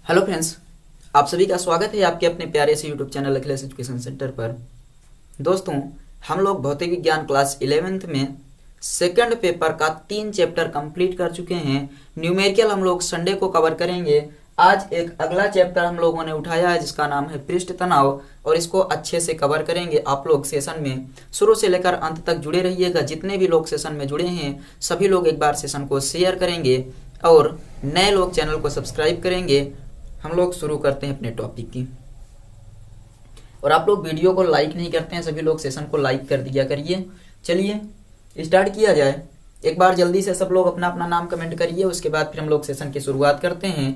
Hello friends, आप सभी का स्वागत है आपके अपने प्यारे से YouTube channel Akhilesh education centre पर। दोस्तों, हम लोग भौतिक विज्ञान क्लास 11th में सेकंड पेपर का 3 चैप्टर कंप्लीट कर चुके हैं। न्यूमेरिकल हम लोग संडे को कवर करेंगे। आज एक अगला चैप्टर हम लोगों ने उठाया है जिसका नाम है पृष्ठ तनाव, और इसको अच्छे से कवर करेंगे। आप लोग सेशन में शुरू से लेकर अंत तक जुड़े रहिएगा। जितने भी लोग सेशन में जुड़े हैं सभी लोग एक बार सेशन को शेयर करेंगे और नए लोग चैनल को सब्सक्राइब करेंगे। हम लोग शुरू करते हैं अपने टॉपिक की। और आप लोग वीडियो को लाइक नहीं करते हैं, सभी लोग सेशन को लाइक कर दिया करिए। चलिए स्टार्ट किया जाए। एक बार जल्दी से सब लोग अपना अपना नाम कमेंट करिए, उसके बाद फिर हम लोग सेशन की शुरुआत करते हैं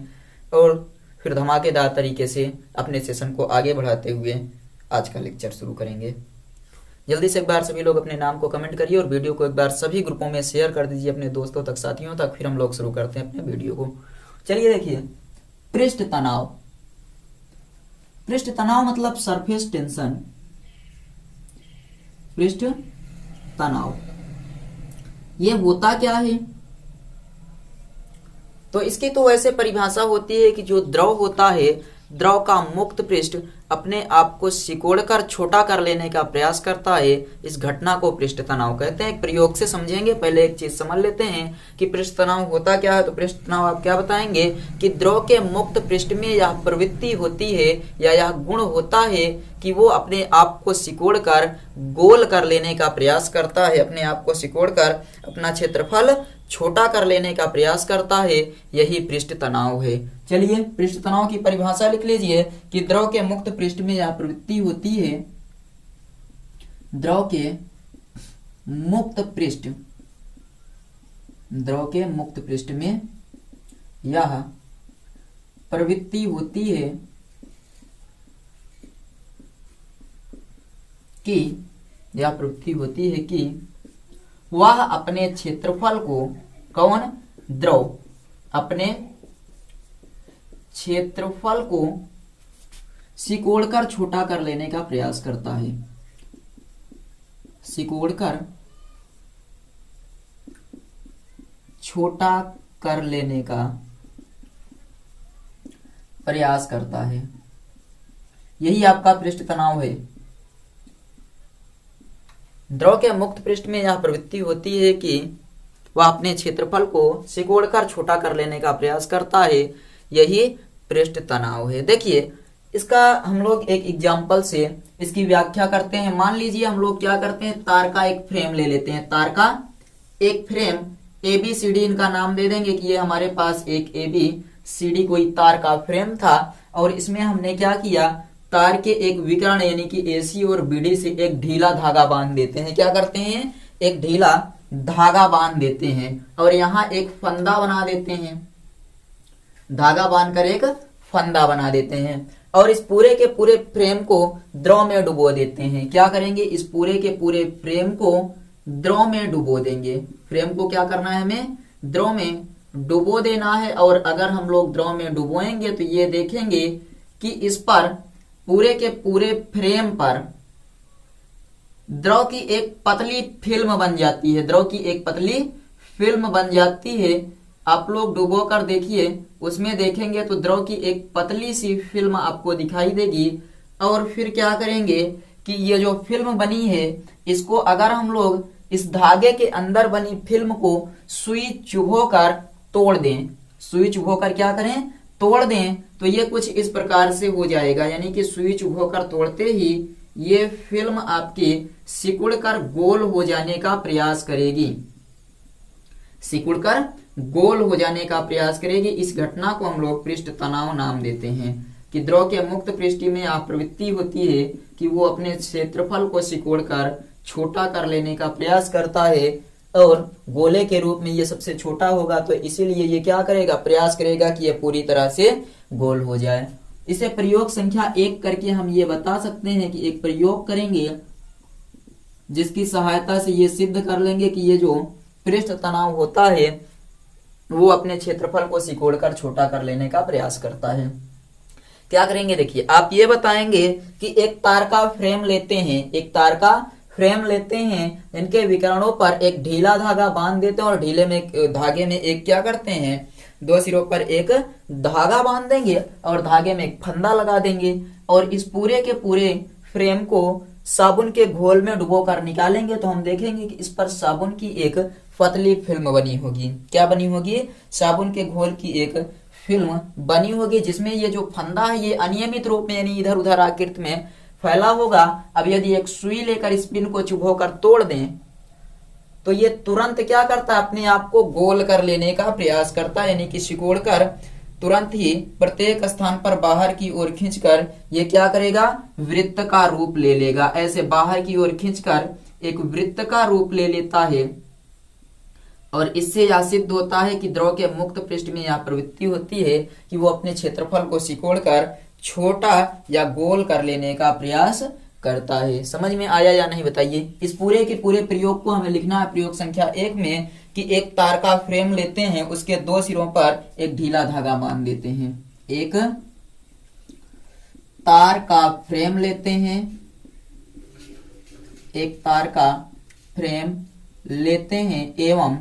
और फिर धमाकेदार तरीके से अपने सेशन को आगे बढ़ाते हुए आज का लेक्चर शुरू करेंगे। जल्दी से एक बार सभी लोग अपने नाम को कमेंट करिए और वीडियो को एक बार सभी ग्रुपों में शेयर कर दीजिए अपने दोस्तों तक, साथियों तक। फिर हम लोग शुरू करते हैं अपने वीडियो को। चलिए देखिए, पृष्ठ तनाव। पृष्ठ तनाव मतलब सरफेस टेंशन। पृष्ठ तनाव ये होता क्या है? तो इसकी तो वैसे परिभाषा होती है कि जो द्रव होता है, द्रव का मुक्त पृष्ठ अपने आप को सिकोड़कर छोटा कर लेने का प्रयास करता है। इस घटना को पृष्ठ तनाव कहते हैं। एक प्रयोग से समझेंगे। पहले एक चीज समझ लेते हैं कि पृष्ठ तनाव होता क्या है। तो पृष्ठ तनाव आप क्या बताएंगे कि द्रव के मुक्त पृष्ठ में यह प्रवृत्ति होती है या यह गुण होता है कि वो अपने आप को सिकोड़कर गोल कर लेने का प्रयास करता है। अपने आप को सिकोड़कर अपना क्षेत्रफल छोटा कर लेने का प्रयास करता है। यही पृष्ठ तनाव है। चलिए पृष्ठ तनाव की परिभाषा लिख लीजिए कि द्रव के मुक्त पृष्ठ में यह प्रवृत्ति होती है। द्रव के मुक्त पृष्ठ, द्रव के मुक्त पृष्ठ में यह प्रवृत्ति होती है कि यह प्रवृत्ति होती है कि वह अपने क्षेत्रफल को, कौन? द्रव अपने क्षेत्रफल को सिकोड़कर छोटा कर लेने का प्रयास करता है। सिकोड़कर छोटा कर लेने का प्रयास करता है। यही आपका पृष्ठ तनाव है। द्रव के मुक्त पृष्ठ में यह प्रवृत्ति होती है कि वह अपने क्षेत्रफल को सिकोड़कर छोटा कर लेने का प्रयास करता है। यही पृष्ठ तनाव है। देखिए, इसका हम लोग एक एग्जाम्पल से इसकी व्याख्या करते हैं। मान लीजिए हम लोग क्या करते हैं, तार का एक फ्रेम ले लेते हैं। तार का एक फ्रेम ABCD, इनका नाम दे देंगे कि ये हमारे पास एक ABCD कोई तार का फ्रेम था। और इसमें हमने क्या किया, तार के एक विकर्ण यानी कि AC और BD से एक ढीला धागा बांध देते हैं। क्या करते हैं? एक ढीला धागा बांध देते हैं और यहाँ एक फंदा बना देते हैं। धागा बांधकर एक फंदा बना देते हैं और इस पूरे के पूरे फ्रेम को द्रव में डुबो देते हैं। क्या करेंगे? इस पूरे के पूरे फ्रेम को द्रव में डुबो देंगे। फ्रेम को क्या करना है? हमें द्रव में डुबो देना है। और अगर हम लोग द्रव में डुबोएंगे तो ये देखेंगे कि इस पर पूरे के पूरे फ्रेम पर द्रव की एक पतली फिल्म बन जाती है। द्रव की एक पतली फिल्म बन जाती है। आप लोग डुबो कर देखिए, उसमें देखेंगे तो द्रव की एक पतली सी फिल्म आपको दिखाई देगी। और फिर क्या करेंगे कि ये जो फिल्म बनी है, इसको अगर हम लोग इस धागे के अंदर बनी फिल्म को सुई चुभोकर तोड़ दें, सुई चुभोकर क्या करें? तोड़ दें, तो ये कुछ इस प्रकार से हो जाएगा। यानी कि सुई चुभोकर तोड़ते ही ये फिल्म आपकी सिकुड़कर गोल हो जाने का प्रयास करेगी। सिकुड़कर गोल हो जाने का प्रयास करेगी। इस घटना को हम लोग पृष्ठ तनाव नाम देते हैं कि द्रव के मुक्त पृष्ठ में यह प्रवृत्ति होती है कि वो अपने क्षेत्रफल को सिकोड़कर छोटा कर लेने का प्रयास करता है। और गोले के रूप में ये सबसे छोटा होगा, तो इसीलिए ये क्या करेगा? प्रयास करेगा कि ये पूरी तरह से गोल हो जाए। इसे प्रयोग संख्या 1 करके हम ये बता सकते हैं कि एक प्रयोग करेंगे जिसकी सहायता से ये सिद्ध कर लेंगे कि ये जो पृष्ठ तनाव होता है वो अपने क्षेत्रफल को सिकोड़कर छोटा कर लेने का प्रयास करता है। क्या करेंगे? देखिए, आप ये बताएंगे कि एक तार का फ्रेम लेते हैं, एक तार का फ्रेम लेते हैं, इनके विकर्णों पर एक ढीला धागा बांध देते हैं और ढीले में धागे में एक क्या करते हैं, दो सिरों पर एक धागा बांध देंगे और धागे में एक फंदा लगा देंगे और इस पूरे के पूरे फ्रेम को साबुन के घोल में डुबो कर निकालेंगे तो हम देखेंगे कि इस पर साबुन की एक पतली फिल्म बनी होगी। क्या बनी होगी? साबुन के घोल की एक फिल्म बनी होगी, जिसमें ये जो फंदा है ये अनियमित रूप में यानी इधर उधर आकृति में फैला होगा। अब यदि एक सुई लेकर इस पिन को चुभोकर तोड़ दें तो ये तुरंत क्या करता है? अपने आप को गोल कर लेने का प्रयास करता है, यानी कि सिकोड़ कर तुरंत ही प्रत्येक स्थान पर बाहर की ओर खींचकर ये क्या करेगा? वृत्त का रूप ले लेगा। ऐसे बाहर की ओर खींचकर एक वृत्त का रूप ले लेता है और इससे यह सिद्ध होता है कि द्रव के मुक्त पृष्ठ में यह प्रवृत्ति होती है कि वो अपने क्षेत्रफल को सिकोड़कर छोटा या गोल कर लेने का प्रयास करता है। समझ में आया या नहीं बताइए? इस पूरे के पूरे प्रयोग को हमें लिखना है प्रयोग संख्या 1 में कि एक तार का फ्रेम लेते हैं, उसके दो सिरों पर एक ढीला धागा बांध देते हैं। एक तार का फ्रेम लेते हैं, एक तार का फ्रेम लेते हैं एवं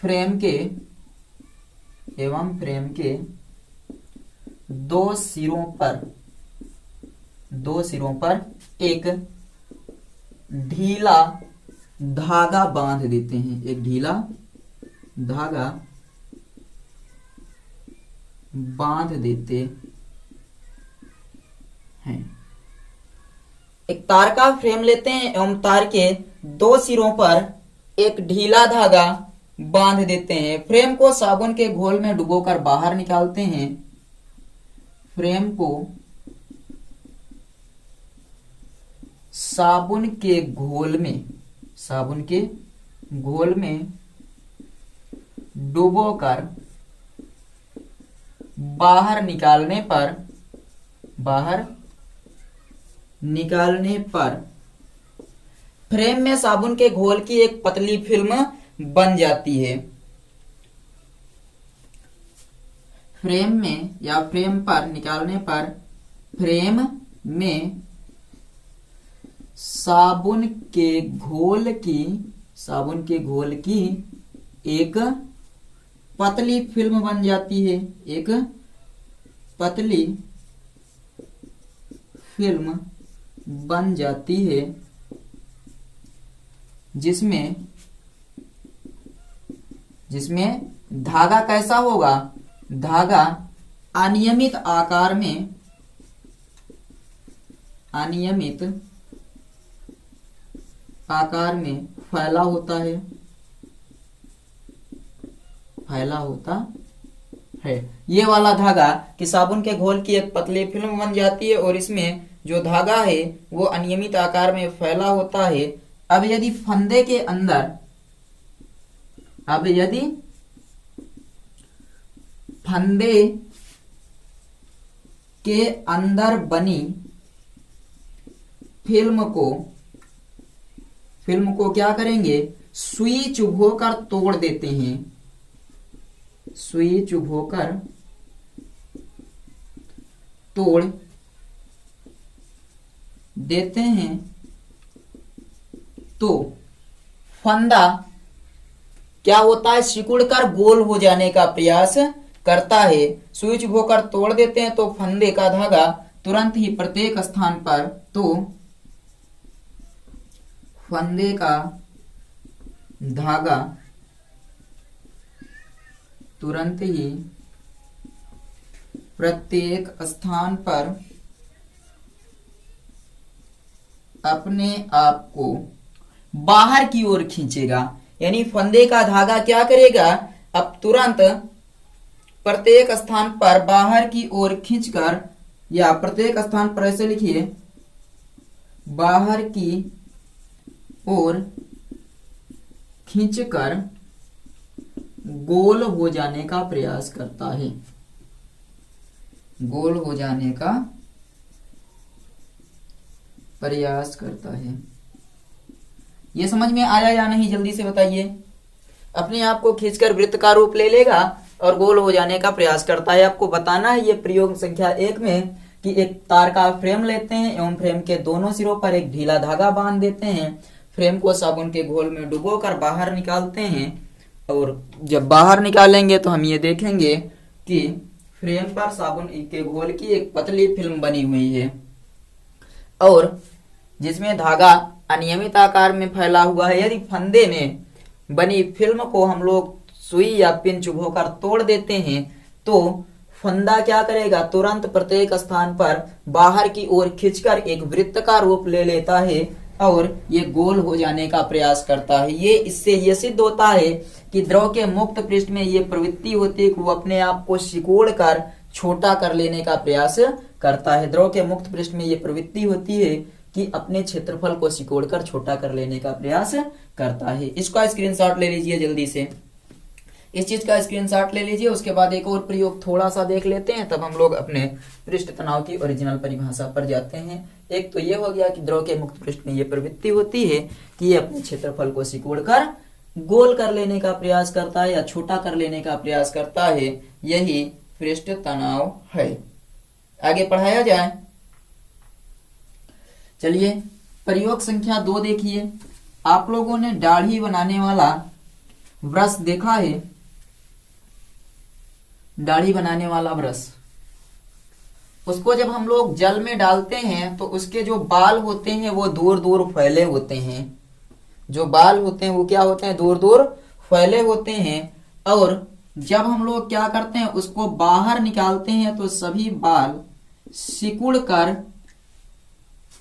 फ्रेम के दो सिरों पर एक ढीला धागा बांध देते हैं। एक ढीला धागा बांध देते हैं। एक तार का फ्रेम लेते हैं एवं तार के दो सिरों पर एक ढीला धागा बांध देते हैं। फ्रेम को साबुन के घोल में डुबोकर बाहर निकालते हैं। फ्रेम को साबुन के घोल में डुबोकर बाहर निकालने पर फ्रेम में साबुन के घोल की एक पतली फिल्म बन जाती है। फ्रेम में या फ्रेम पर निकालने पर फ्रेम में साबुन के घोल की एक पतली फिल्म बन जाती है। एक पतली फिल्म बन जाती है जिसमें धागा कैसा होगा? धागा अनियमित आकार में फैला होता है। ये वाला धागा कि साबुन के घोल की एक पतली फिल्म बन जाती है और इसमें जो धागा है वो अनियमित आकार में फैला होता है। अब यदि फंदे के अंदर बनी फिल्म को क्या करेंगे? सुई चुभोकर तोड़ देते हैं। सुई चुभोकर तोड़ देते हैं तो फंदा क्या होता है? सिकुड़कर गोल हो जाने का प्रयास करता है। सुई चुभोकर तोड़ देते हैं तो फंदे का धागा तुरंत ही प्रत्येक स्थान पर फंदे का धागा तुरंत ही प्रत्येक स्थान पर अपने आप को बाहर की ओर खींचेगा। यानी फंदे का धागा क्या करेगा? अब तुरंत प्रत्येक स्थान पर बाहर की ओर खींचकर, या प्रत्येक स्थान पर ऐसे लिखिए, बाहर की ओर खींचकर गोल हो जाने का प्रयास करता है। गोल हो जाने का प्रयास करता है। ये समझ में आया या नहीं? जल्दी से बताइए। अपने आप को खींचकर वृत्त का रूप ले लेगा और गोल हो जाने का प्रयास करता है। आपको बताना है ये प्रयोग संख्या 1 में कि एक तार का फ्रेम लेते हैं एवं फ्रेम के दोनों सिरों पर एक ढीला धागा बांध देते हैं। फ्रेम को साबुन के घोल में डुबोकर बाहर निकालते हैं और जब बाहर निकालेंगे तो हम ये देखेंगे कि फ्रेम पर साबुन के घोल की एक पतली फिल्म बनी हुई है और जिसमें धागा अनियमित आकार में फैला हुआ है। यदि फंदे में बनी फिल्म को हम लोग सुई या पिन चुभोकर तोड़ देते हैं तो फंदा क्या करेगा, तुरंत प्रत्येक स्थान पर बाहर की ओर खींचकर एक वृत्त का रूप ले लेता है और ये गोल हो जाने का प्रयास करता है। ये इससे ये सिद्ध होता है कि द्रव के मुक्त पृष्ठ में ये प्रवृत्ति होती है कि वो अपने आप को सिकोड़ कर छोटा कर लेने का प्रयास करता है। द्रव के मुक्त पृष्ठ में ये प्रवृत्ति होती है कि अपने क्षेत्रफल को सिकोड़ कर छोटा कर लेने का प्रयास करता है। इसका स्क्रीनशॉट ले लीजिए जल्दी से, इस चीज का स्क्रीनशॉट ले लीजिए। उसके बाद एक और प्रयोग थोड़ा सा देख लेते हैं, तब हम लोग अपने पृष्ठ तनाव की ओरिजिनल परिभाषा पर जाते हैं। एक तो ये हो गया कि द्रव के मुक्त पृष्ठ में ये प्रवृत्ति होती है कि ये अपने क्षेत्रफल को सिकोड़ कर गोल कर लेने का प्रयास करता है या छोटा कर लेने का प्रयास करता है, यही पृष्ठ तनाव है। आगे पढ़ाया जाए। चलिए प्रयोग संख्या 2 देखिए। आप लोगों ने दाढ़ी बनाने वाला ब्रश देखा है, दाढ़ी बनाने वाला ब्रश, उसको जब हम लोग जल में डालते हैं तो उसके जो बाल होते हैं वो दूर दूर फैले होते हैं। जो बाल होते हैं वो क्या होते हैं, दूर दूर फैले होते हैं। और जब हम लोग क्या करते हैं, उसको बाहर निकालते हैं तो सभी बाल सिकुड़ कर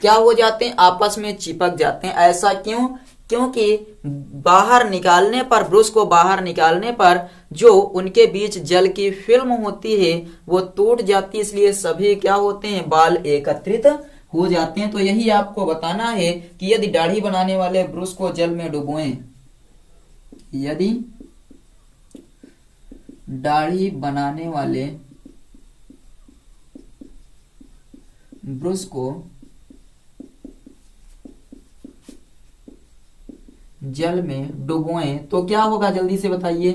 क्या हो जाते हैं, आपस में चिपक जाते हैं। ऐसा क्यों? क्योंकि बाहर निकालने पर, ब्रश को बाहर निकालने पर जो उनके बीच जल की फिल्म होती है वो टूट जाती है, इसलिए सभी क्या होते हैं, बाल एकत्रित हो जाते हैं। तो यही आपको बताना है कि यदि दाढ़ी बनाने वाले ब्रश को जल में डुबोएं, यदि दाढ़ी बनाने वाले ब्रश को जल में डुबोएं तो क्या होगा, जल्दी से बताइए।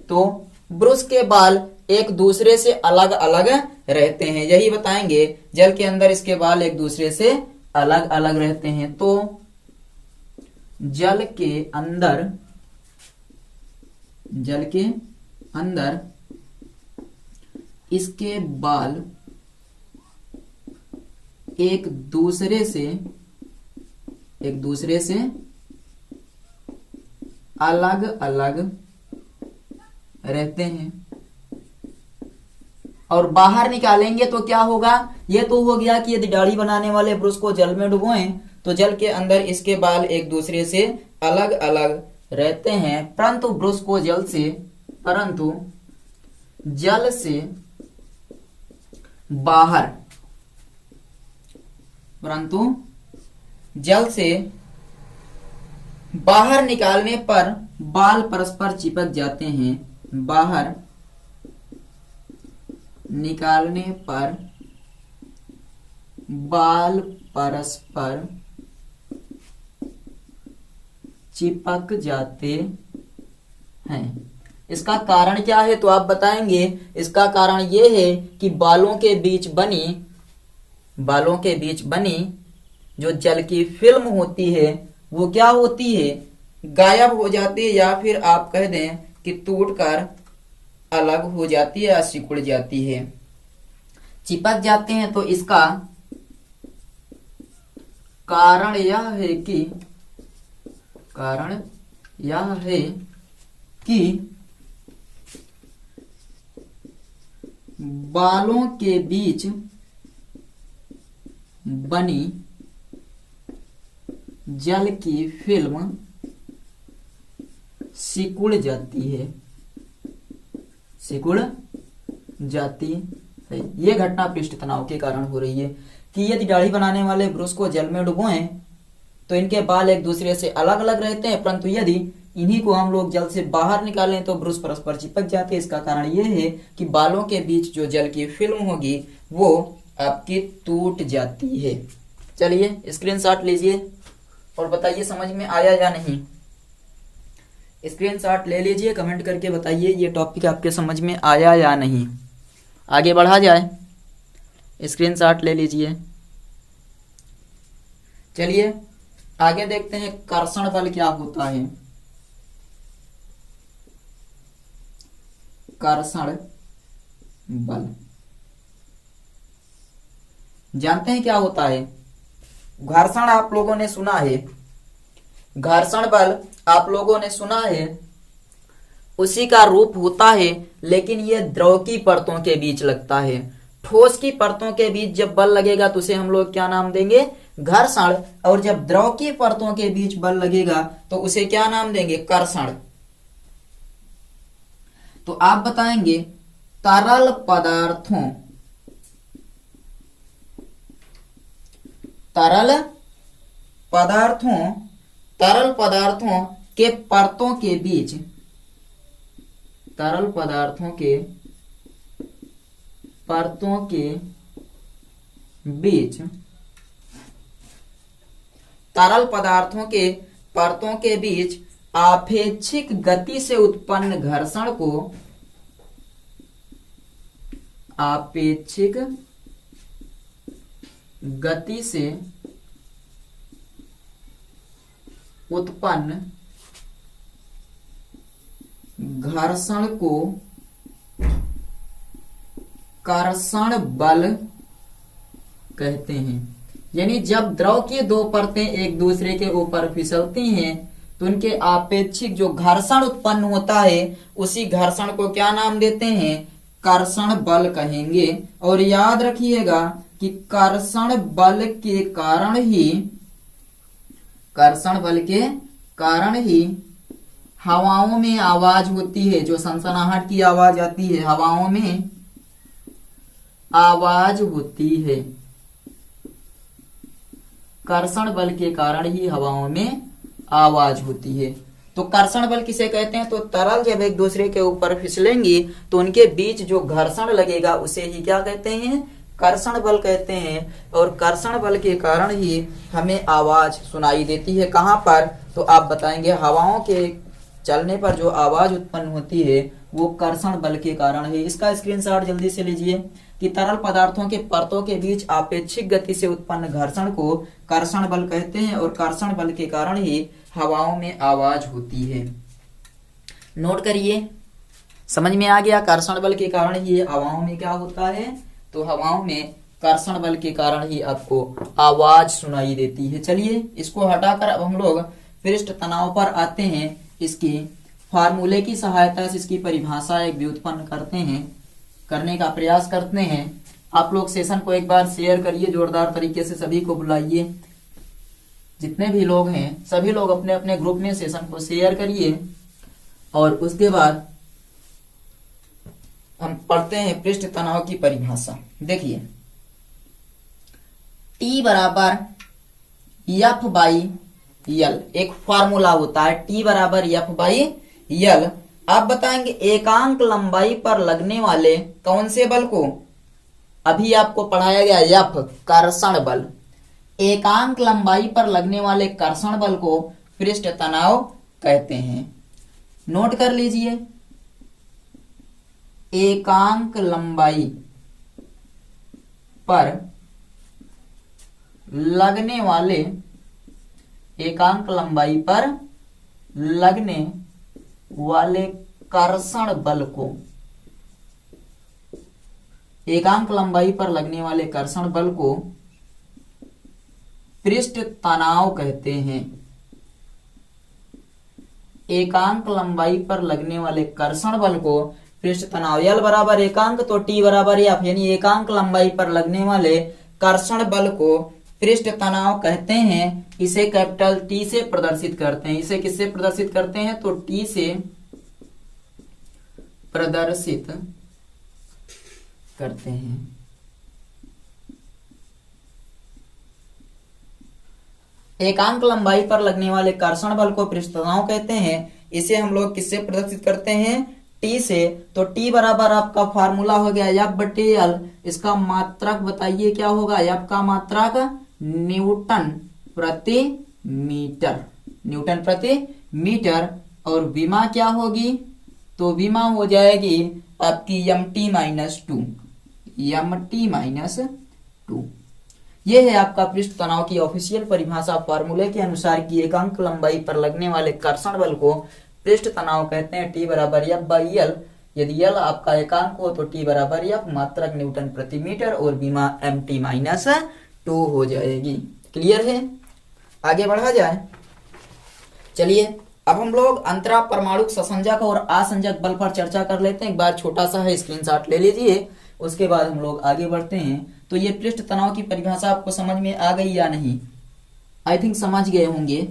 तो ब्रश के बाल एक दूसरे से अलग अलग रहते हैं, यही बताएंगे। जल के अंदर इसके बाल एक दूसरे से अलग अलग रहते हैं। तो जल के अंदर इसके बाल एक दूसरे से अलग अलग रहते हैं। और बाहर निकालेंगे तो क्या होगा, ये तो हो गया कि यदि दाढ़ी बनाने वाले ब्रश को जल में डुबोएं तो जल के अंदर इसके बाल एक दूसरे से अलग अलग रहते हैं, परंतु जल से बाहर निकालने पर बाल परस्पर चिपक जाते हैं। बाहर निकालने पर बाल परस्पर चिपक जाते हैं। इसका कारण क्या है तो आप बताएंगे। इसका कारण यह है कि बालों के बीच बनी जो जल की फिल्म होती है वो क्या होती है, गायब हो जाती है, या फिर आप कह दें कि टूटकर अलग हो जाती है या सिकुड़ जाती है, चिपक जाते हैं। तो इसका कारण यह है कि बालों के बीच बनी जल की फिल्म सिकुड़ जाती है। यह घटना पृष्ठ तनाव के कारण हो रही है कि यदि दाढ़ी बनाने वाले ब्रश को जल में डुबोएं तो इनके बाल एक दूसरे से अलग अलग रहते हैं, परंतु यदि इन्हीं को हम लोग जल से बाहर निकालें तो ब्रश परस्पर चिपक जाते हैं। इसका कारण यह है कि बालों के बीच जो जल की फिल्म होगी वो आपकी टूट जाती है। चलिए स्क्रीनशॉट लीजिए और बताइए समझ में आया या नहीं। स्क्रीनशॉट ले लीजिए, कमेंट करके बताइए ये टॉपिक आपके समझ में आया या नहीं। आगे बढ़ा जाए, स्क्रीनशॉट ले लीजिए। चलिए आगे देखते हैं कर्षण बल क्या होता है। कर्षण बल। जानते हैं क्या होता है घर्षण? आप लोगों ने सुना है, घर्षण बल आप लोगों ने सुना है, उसी का रूप होता है, लेकिन यह द्रव की परतों के बीच लगता है। ठोस की परतों के बीच जब बल लगेगा तो उसे हम लोग क्या नाम देंगे? घर्षण। और जब द्रव की परतों के बीच बल लगेगा तो उसे क्या नाम देंगे? कर्षण। तो आप बताएंगे तरल पदार्थों, तरल पदार्थों के परतों के बीच, तरल पदार्थों के परतों के बीच, तरल पदार्थों के परतों के बीच आपेक्षिक गति से उत्पन्न घर्षण को, आपेक्षिक गति से उत्पन्न घर्षण को कर्षण बल कहते हैं। यानी जब द्रव की दो परतें एक दूसरे के ऊपर फिसलती हैं तो उनके आपेक्षिक जो घर्षण उत्पन्न होता है उसी घर्षण को क्या नाम देते हैं? कर्षण बल कहेंगे। और याद रखिएगा कि कर्षण बल के कारण ही हवाओं में आवाज होती है, जो सनसनाहट की आवाज आती है, हवाओं में आवाज होती है। कर्षण बल के कारण ही हवाओं में आवाज होती है। तो कर्षण बल किसे कहते हैं? तो तरल जब एक दूसरे के ऊपर फिसलेंगी तो उनके बीच जो घर्षण लगेगा उसे ही क्या कहते हैं? कर्षण बल कहते हैं। और कर्षण बल के कारण ही हमें आवाज सुनाई देती है। कहां पर? तो आप बताएंगे हवाओं के चलने पर जो आवाज उत्पन्न होती है वो कर्षण बल के कारण है। इसका स्क्रीनशॉट जल्दी से लीजिए कि तरल पदार्थों के परतों के बीच आपेक्षिक गति से उत्पन्न घर्षण को कर्षण बल कहते हैं और कर्षण बल के कारण ही हवाओं में आवाज होती है। नोट करिए, समझ में आ गया? कर्षण बल के कारण ही हवाओं में क्या होता है? तो हवाओं में कर्षण बल के कारण ही आपको आवाज सुनाई देती है। चलिए इसको हटाकर अब हम लोग पृष्ठ तनाव पर आते हैं। इसकी फार्मूले की सहायता से इसकी परिभाषा एक व्युत्पन्न करने का प्रयास करते हैं। आप लोग सेशन को एक बार शेयर करिए जोरदार तरीके से, सभी को बुलाइए, जितने भी लोग हैं सभी लोग अपने अपने ग्रुप में सेशन को शेयर करिए। और उसके बाद हम पढ़ते हैं पृष्ठ तनाव की परिभाषा। देखिए T बराबर F बाई यल एक फार्मूला होता है, T बराबर F बाई यल। आप बताएंगे एकांक लंबाई पर लगने वाले कौन से बल को? अभी आपको पढ़ाया गया F कर्षण बल। एकांक लंबाई पर लगने वाले कर्षण बल को पृष्ठ तनाव कहते हैं। नोट कर लीजिए, एकांक लंबाई पर लगने वाले, एकांक लंबाई पर लगने वाले कर्षण बल को, एकांक लंबाई पर लगने वाले कर्षण बल को पृष्ठ तनाव कहते हैं। एकांक लंबाई पर लगने वाले कर्षण बल को पृष्ठ तनाव, यल बराबर एकांक तो टी बराबर एफ, यानी एकांक लंबाई पर लगने वाले कर्षण बल को पृष्ठ तनाव कहते हैं। इसे कैपिटल टी से प्रदर्शित करते हैं। इसे किससे प्रदर्शित करते हैं? तो टी से प्रदर्शित करते हैं। एकांक लंबाई पर लगने वाले कर्षण बल को पृष्ठ तनाव कहते हैं। इसे हम लोग किससे प्रदर्शित करते हैं? टी से। तो टी बराबर आपका फार्मूला हो गया एफ बटे एल। इसका मात्रक बताइए क्या होगा? एफ का मात्रक न्यूटन प्रति मीटर, न्यूटन प्रति मीटर। और विमा क्या होगी? तो विमा हो जाएगी आपकी mt minus two, mt minus two. यह है आपका पृष्ठ तनाव की ऑफिशियल परिभाषा फार्मूले के अनुसार कि एकांक लंबाई पर लगने वाले कर्षण बल को पृष्ठ तनाव कहते हैं। टी बराबर एफ बाई एल, यदि L आपका एकांक हो तो T बराबर F मात्रक न्यूटन प्रति मीटर और बीमा mt-2 हो जाएगी। क्लियर है? आगे बढ़ा जाए। चलिए अब हम लोग अंतरा परमाणु ससंजक और असंजक बल पर चर्चा कर लेते हैं। एक बार छोटा सा है, स्क्रीनशॉट ले लीजिए, उसके बाद हम लोग आगे बढ़ते हैं। तो ये पृष्ठ तनाव की परिभाषा आपको समझ में आ गई या नहीं? आई थिंक समझ गए होंगे।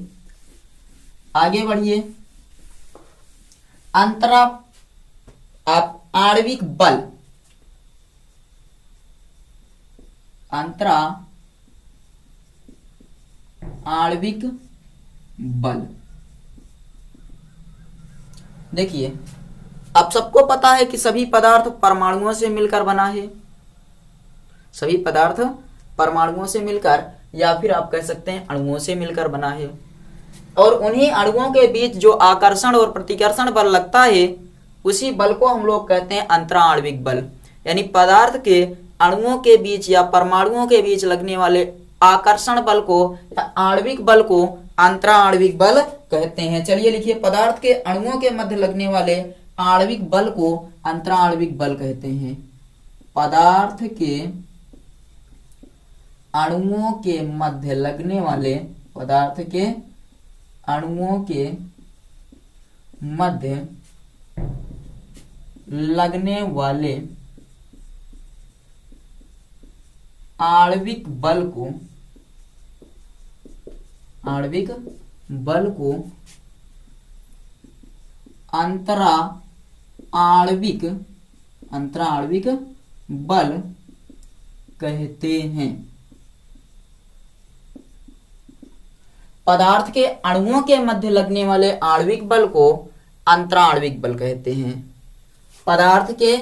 आगे बढ़िए। अंतरा आणविक बल, अंतरा आणविक बल, देखिए अब सबको पता है कि सभी पदार्थ परमाणुओं से मिलकर बना है। सभी पदार्थ परमाणुओं से मिलकर या फिर आप कह सकते हैं अणुओं से मिलकर बना है। और उन्हीं अणुओं के बीच जो आकर्षण और प्रतिकर्षण बल लगता है उसी बल को हम लोग कहते हैं अंतरा आणविक बल। यानी पदार्थ के अणुओं के बीच या परमाणुओं के बीच लगने वाले आकर्षण बल को या आणविक बल को अंतरा आणविक बल कहते हैं। चलिए लिखिए, पदार्थ के अणुओं के मध्य लगने वाले आणविक बल को अंतरा आणविक बल कहते हैं। पदार्थ के अणुओं के मध्य लगने वाले, पदार्थ के अणुओं के मध्य लगने वाले आणविक बल को, आणविक बल को अंतरा आणविक, अंतरा आणविक बल कहते हैं। पदार्थ के अणुओं के मध्य लगने वाले आणविक बल को अंतरा आणविक बल कहते हैं। पदार्थ के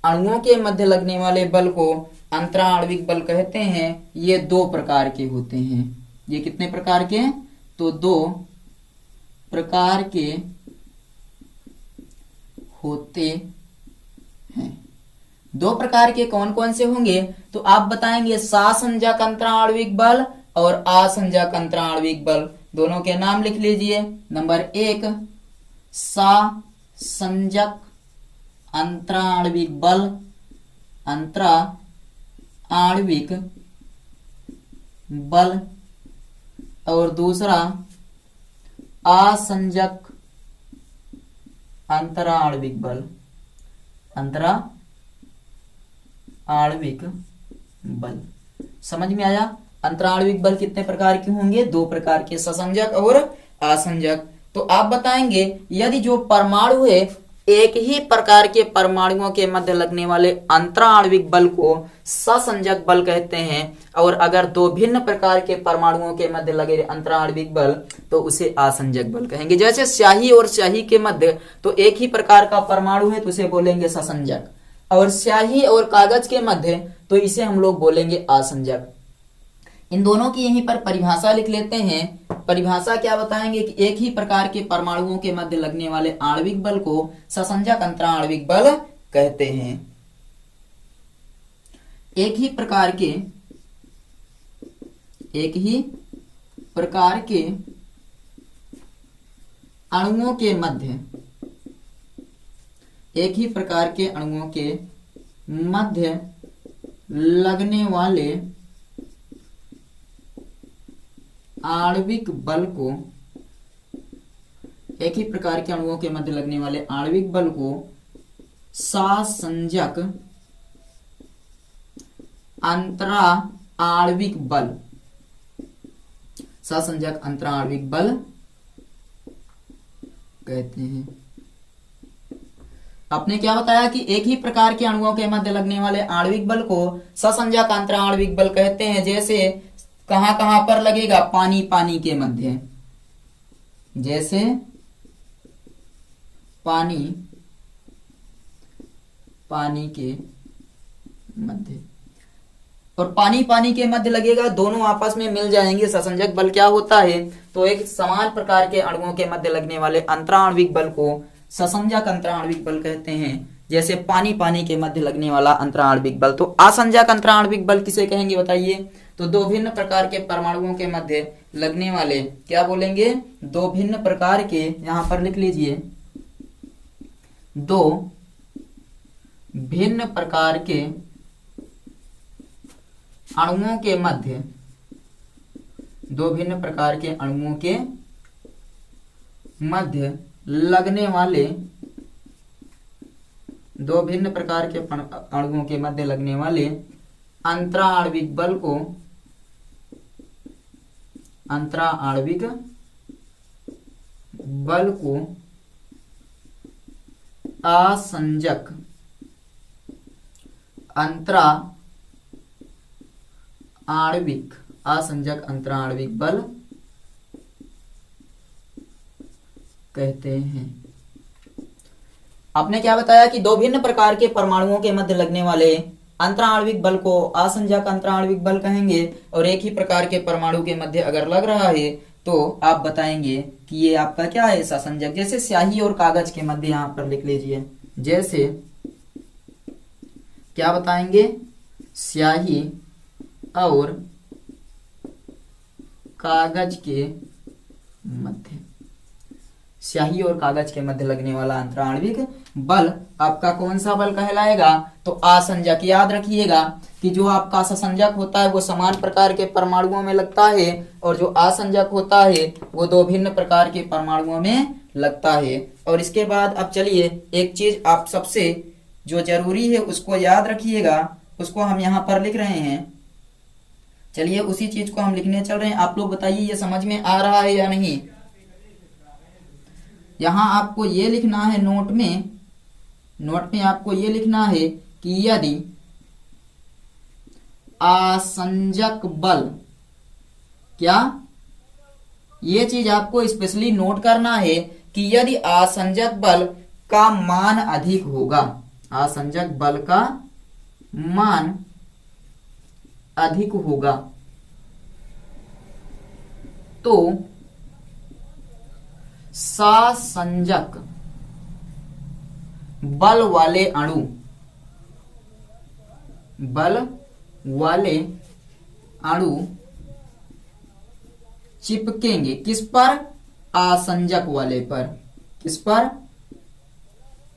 अणुओं के मध्य लगने वाले बल को अंतरा आणविक बल कहते हैं। ये दो प्रकार के होते हैं। ये कितने प्रकार के? तो दो प्रकार के होते हैं। दो प्रकार के कौन कौन से होंगे? तो आप बताएंगे ससंजक अंतरा आणविक बल और असंजक अंतरा आणविक बल। दोनों के नाम लिख लीजिए। नंबर 1 ससंजक अंतरा आणविक बल, अंतरा आणविक बल, और दूसरा असंजक अंतरा आणविक बल, अंतरा आणविक बल। समझ में आया? अंतरा आणविक बल कितने प्रकार के होंगे? दो प्रकार के, ससंजक और असंजक। तो आप बताएंगे यदि जो परमाणु है एक ही प्रकार के परमाणुओं के मध्य लगने वाले अंतरा आणविक बल को ससंजक बल कहते हैं, और अगर दो भिन्न प्रकार के परमाणुओं के मध्य लगे अंतरा आणविक बल तो उसे असंजक बल कहेंगे। जैसे स्याही और स्याही के मध्य तो एक ही प्रकार का परमाणु है तो उसे बोलेंगे ससंजक, और स्याही और कागज के मध्य तो इसे हम लोग बोलेंगे असंजक। इन दोनों की यहीं पर परिभाषा लिख लेते हैं। परिभाषा क्या बताएंगे कि एक ही प्रकार के परमाणुओं के मध्य लगने वाले आणविक बल को ससंजक अंतरा आणविक बल कहते हैं। एक ही प्रकार के अणुओं के मध्य, एक ही प्रकार के अणुओं के मध्य लगने वाले आणविक बल को, एक ही प्रकार के अणुओं के मध्य लगने वाले आणविक बल को ससंजक अंतरा आणविक बल, ससंजक अंतरा आणविक बल कहते हैं। आपने क्या बताया कि एक ही प्रकार के अणुओं के मध्य लगने वाले आणविक बल को ससंजक अंतरा आणविक बल कहते हैं। जैसे कहां कहां पर लगेगा? पानी पानी के मध्य, जैसे पानी पानी के मध्य, और पानी पानी के मध्य लगेगा, दोनों आपस में मिल जाएंगे। ससंजक बल क्या होता है? तो एक समान प्रकार के अणुओं के मध्य लगने वाले अंतरा आणविक बल को ससंजक अंतरा आणविक बल कहते हैं। जैसे पानी पानी के मध्य लगने वाला अंतरा आणविक बल। तो असंजक अंतरा आणविक बल किसे कहेंगे बताइए? तो दो भिन्न प्रकार के परमाणुओं के मध्य लगने वाले क्या बोलेंगे? दो भिन्न प्रकार के, यहां पर लिख लीजिए, दो भिन्न प्रकार के अणुओं के मध्य, दो भिन्न प्रकार के अणुओं के मध्य लगने वाले, दो भिन्न प्रकार के अणुओं के मध्य लगने वाले अंतराण्विक बल को, अंतराण्विक बल को आसंजक, अंतराण्विक, आसंजक अंतराण्विक बल कहते हैं। आपने क्या बताया कि दो भिन्न प्रकार के परमाणुओं के मध्य लगने वाले अंतराण्विक बल को आसंजक अंतराण्विक बल कहेंगे, और एक ही प्रकार के परमाणु के मध्य अगर लग रहा है तो आप बताएंगे कि ये आपका क्या है, ससंजक। जैसे स्याही और कागज के मध्य यहां पर लिख लीजिए, जैसे क्या बताएंगे, स्याही और कागज के मध्य, स्याही और कागज के मध्य लगने वाला अंतराण्विक बल आपका कौन सा बल कहलाएगा, तो आसंजक। याद रखिएगा कि जो आपका ससंजक होता है वो समान प्रकार के परमाणुओं में लगता है, और जो आसंजक होता है वो दो भिन्न प्रकार के परमाणुओं में लगता है। और इसके बाद अब चलिए एक चीज आप सबसे जो जरूरी है उसको याद रखिएगा, उसको हम यहाँ पर लिख रहे हैं। चलिए उसी चीज को हम लिखने चल रहे हैं। आप लोग बताइए ये समझ में आ रहा है या नहीं। यहां आपको ये लिखना है, नोट में आपको ये लिखना है कि यदि आसंजक बल, क्या, ये चीज आपको स्पेशली नोट करना है कि यदि आसंजक बल का मान अधिक होगा, आसंजक बल का मान अधिक होगा तो सासंजक बल वाले अणु, बल वाले अणु चिपकेंगे किस पर, आसंजक वाले पर। किस पर,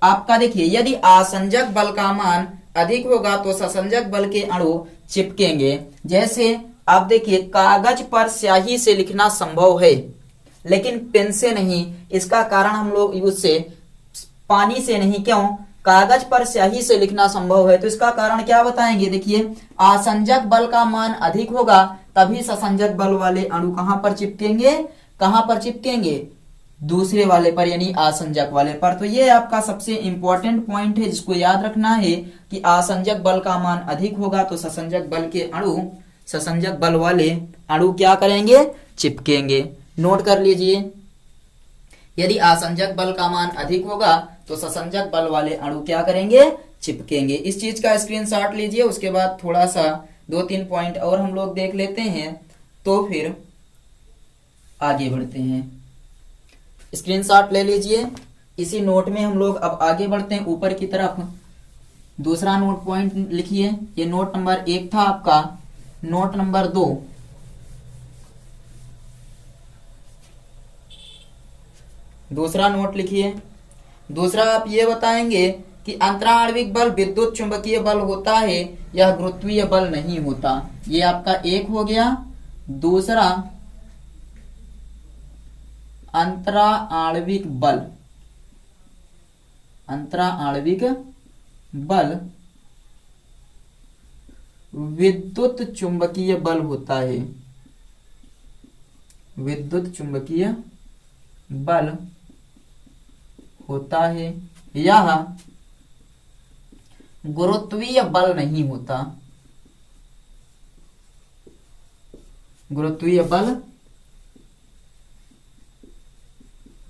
आपका देखिए यदि आसंजक बल का मान अधिक होगा तो ससंजक बल के अणु चिपकेंगे। जैसे आप देखिए कागज पर स्याही से लिखना संभव है लेकिन पेन से नहीं, इसका कारण हम लोग यूज से पानी से नहीं, क्यों, कागज पर स्याही से लिखना संभव है तो इसका कारण क्या बताएंगे। देखिए आसंजक बल का मान अधिक होगा तभी ससंजक बल वाले अणु कहां पर चिपकेंगे, कहां पर चिपकेंगे, दूसरे वाले पर यानी आसंजक वाले पर। तो ये आपका सबसे इंपॉर्टेंट पॉइंट है जिसको याद रखना है कि आसंजक बल का मान अधिक होगा तो ससंजक बल के अणु, ससंजक बल वाले अणु क्या करेंगे, चिपकेंगे। नोट कर लीजिए, यदि आसंजक बल का मान अधिक होगा तो ससंजक बल वाले अणु क्या करेंगे, चिपकेंगे। इस चीज का स्क्रीनशॉट लीजिए। उसके बाद थोड़ा सा 2-3 पॉइंट और हम लोग देख लेते हैं तो फिर आगे बढ़ते हैं। स्क्रीनशॉट ले लीजिए। इसी नोट में हम लोग अब आगे बढ़ते हैं ऊपर की तरफ। दूसरा नोट पॉइंट लिखिए, ये नोट नंबर 1 था आपका। नोट नंबर 2, दूसरा नोट लिखिए। दूसरा आप ये बताएंगे कि अंतराण्विक बल विद्युत चुंबकीय बल होता है, यह गुरुत्वीय बल नहीं होता। ये आपका एक हो गया। दूसरा अंतराण्विक बल, अंतराण्विक बल विद्युत चुंबकीय बल होता है, विद्युत चुंबकीय बल होता है, यह गुरुत्वीय बल नहीं होता, गुरुत्वीय बल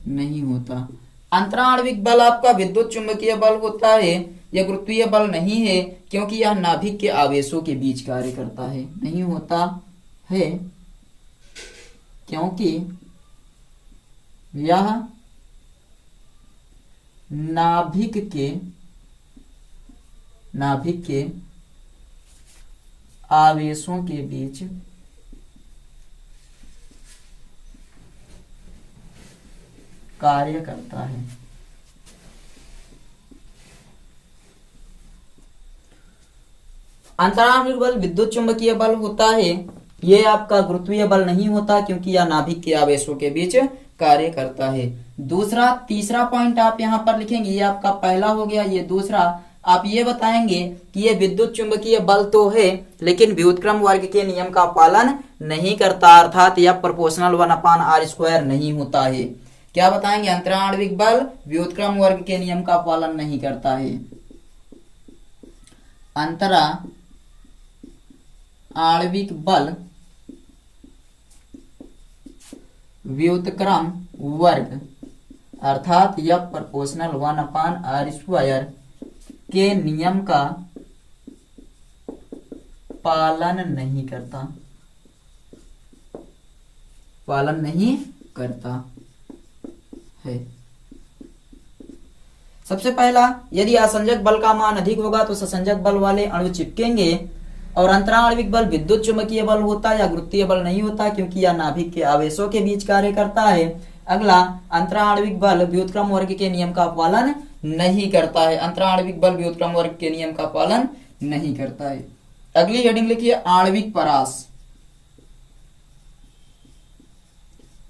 नहीं होता। अंतराण्विक बल आपका विद्युत चुंबकीय बल होता है, यह गुरुत्वीय बल नहीं है क्योंकि यह नाभिक के आवेशों के बीच कार्य करता है। नहीं होता है क्योंकि यह नाभिक के आवेशों के बीच कार्य करता है। अंतराणविक बल विद्युत चुंबकीय बल होता है, ये आपका गुरुत्वीय बल नहीं होता क्योंकि यह नाभिक के आवेशों के बीच कार्य करता है। दूसरा तीसरा पॉइंट आप यहाँ पर लिखेंगे, ये आपका पहला हो गया। ये दूसरा आप ये बताएंगे कि ये विद्युत चुंबकीय बल तो है लेकिन व्युत्क्रम वर्ग के नियम का पालन नहीं करता, अर्थात यह प्रोपोर्शनल 1/r² नहीं होता है। क्या बताएंगे? अंतराणविक बल व्युत्क्रम वर्ग के नियम का पालन नहीं करता है। आणविक बल व्युत्क्रम वर्ग अर्थात यह प्रोपोर्शनल 1/r² के नियम का पालन नहीं करता, पालन नहीं करता है। सबसे पहला, यदि असंजक बल का मान अधिक होगा तो ससंजक बल वाले अणु चिपकेंगे, और अंतराणविक बल विद्युत चुंबकीय बल होता है या गुरुत्वीय बल नहीं होता क्योंकि यह नाभिक के आवेशों के बीच कार्य करता है। अगला, अंतराणविक बल व्युत्क्रम वर्ग के नियम का पालन नहीं करता है। अंतराणविक बल व्युत्क्रम वर्ग के नियम का पालन नहीं करता है। अगली हेडिंग लिखिए आणविक परास।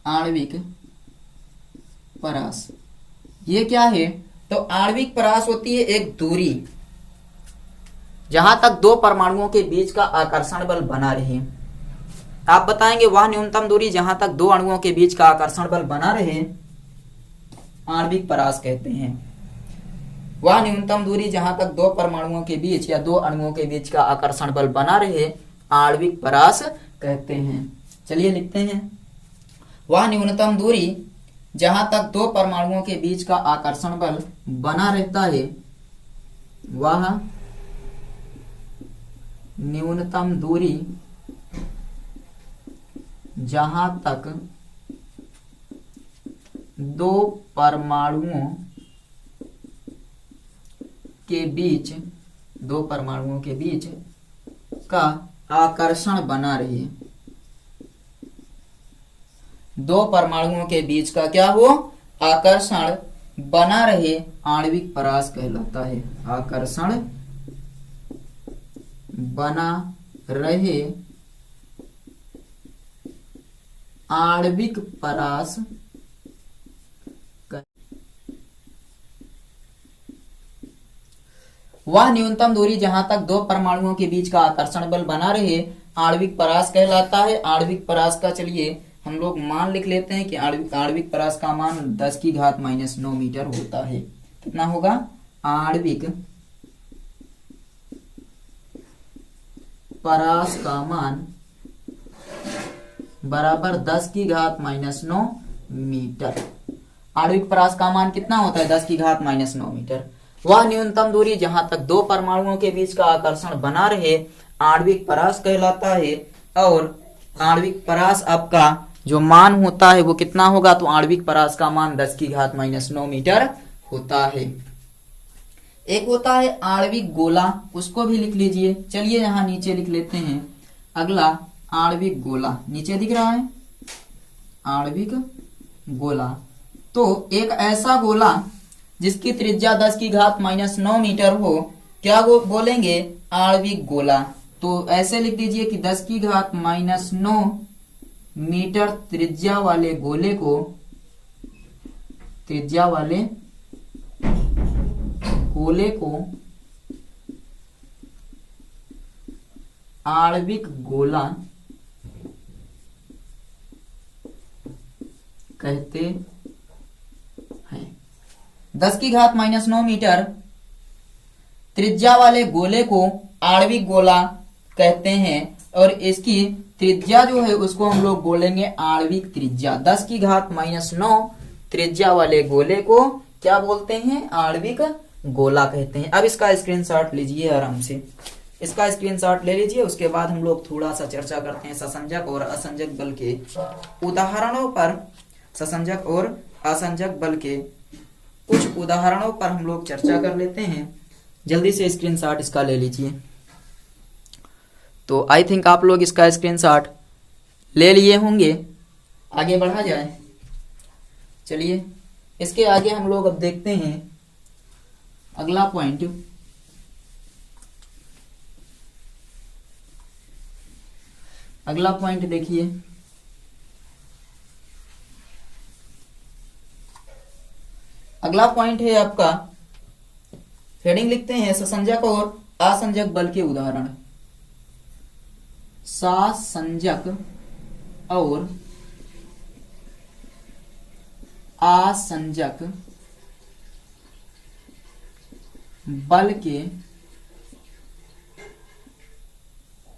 आणविक परास ये क्या है? तो आणविक परास होती है एक दूरी जहां तक दो परमाणुओं के बीच का आकर्षण बल बना रहे। आप बताएंगे वह न्यूनतम दूरी जहां तक दो अणुओं के बीच का आकर्षण बल बना रहे आणविक परास कहते हैं। वह न्यूनतम दूरी जहां तक दो परमाणुओं के बीच या दो अणुओं के बीच का आकर्षण बल बना रहे आणविक परास कहते हैं। चलिए लिखते हैं, वह न्यूनतम दूरी जहां तक दो परमाणुओं के बीच का आकर्षण बल बना रहता है, वह न्यूनतम दूरी जहां तक दो परमाणुओं के बीच का आकर्षण बना रहे। दो परमाणुओं के बीच का क्या हो? आकर्षण बना रहे आणविक परास कहलाता है। आकर्षण बना रहे आणविक परास वह न्यूनतम दूरी जहां तक दो परमाणुओं के बीच का आकर्षण बल बना रहे आणविक परास कहलाता है। आणविक परास का चलिए हम लोग मान लिख लेते हैं कि आणविक परास का मान 10⁻⁹ मीटर होता है। कितना होगा? आणविक परास का मान बराबर 10⁻⁹ मीटर। आणविक परास का मान कितना होता है? 10⁻⁹ मीटर। वह न्यूनतम दूरी जहां तक दो परमाणुओं के बीच का आकर्षण बना रहे आणविक परास कहलाता है। और आणविक परास आपका जो मान होता है वो कितना होगा? तो आणविक परास का मान 10⁻⁹ मीटर होता है। एक होता है आणविक गोला, उसको भी लिख लीजिए। चलिए यहां नीचे लिख लेते हैं। अगला आणविक गोला, नीचे दिख रहा है आणविक गोला। तो एक ऐसा गोला जिसकी त्रिज्या 10⁻⁹ मीटर हो, क्या वो बोलेंगे? आणविक गोला। तो ऐसे लिख दीजिए कि 10⁻⁹ मीटर त्रिज्या वाले गोले को आणविक गोला कहते हैं। 10⁻⁹ मीटर त्रिज्या वाले गोले को आणविक गोला कहते हैं और इसकी त्रिज्या जो है उसको हम लोग बोलेंगे आणविक त्रिज्या। 10⁻⁹ त्रिज्या वाले गोले को क्या बोलते हैं? आणविक गोला कहते हैं। अब इसका स्क्रीनशॉट लीजिए आराम से, इसका स्क्रीनशॉट ले लीजिए। उसके बाद हम लोग थोड़ा सा चर्चा करते हैं ससंजक और असंजक बल के उदाहरणों पर। ससंजक और असंजक बल के कुछ उदाहरणों पर हम लोग चर्चा कर लेते हैं। जल्दी से स्क्रीनशॉट इसका ले लीजिए। तो आई थिंक आप लोग इसका स्क्रीनशॉट ले लिए होंगे। आगे बढ़ा जाए। चलिए इसके आगे हम लोग अब देखते हैं अगला पॉइंट। अगला पॉइंट देखिए, अगला पॉइंट है आपका, हेडिंग लिखते हैं ससंजक और असंजक बल के उदाहरण। ससंजक और असंजक बल के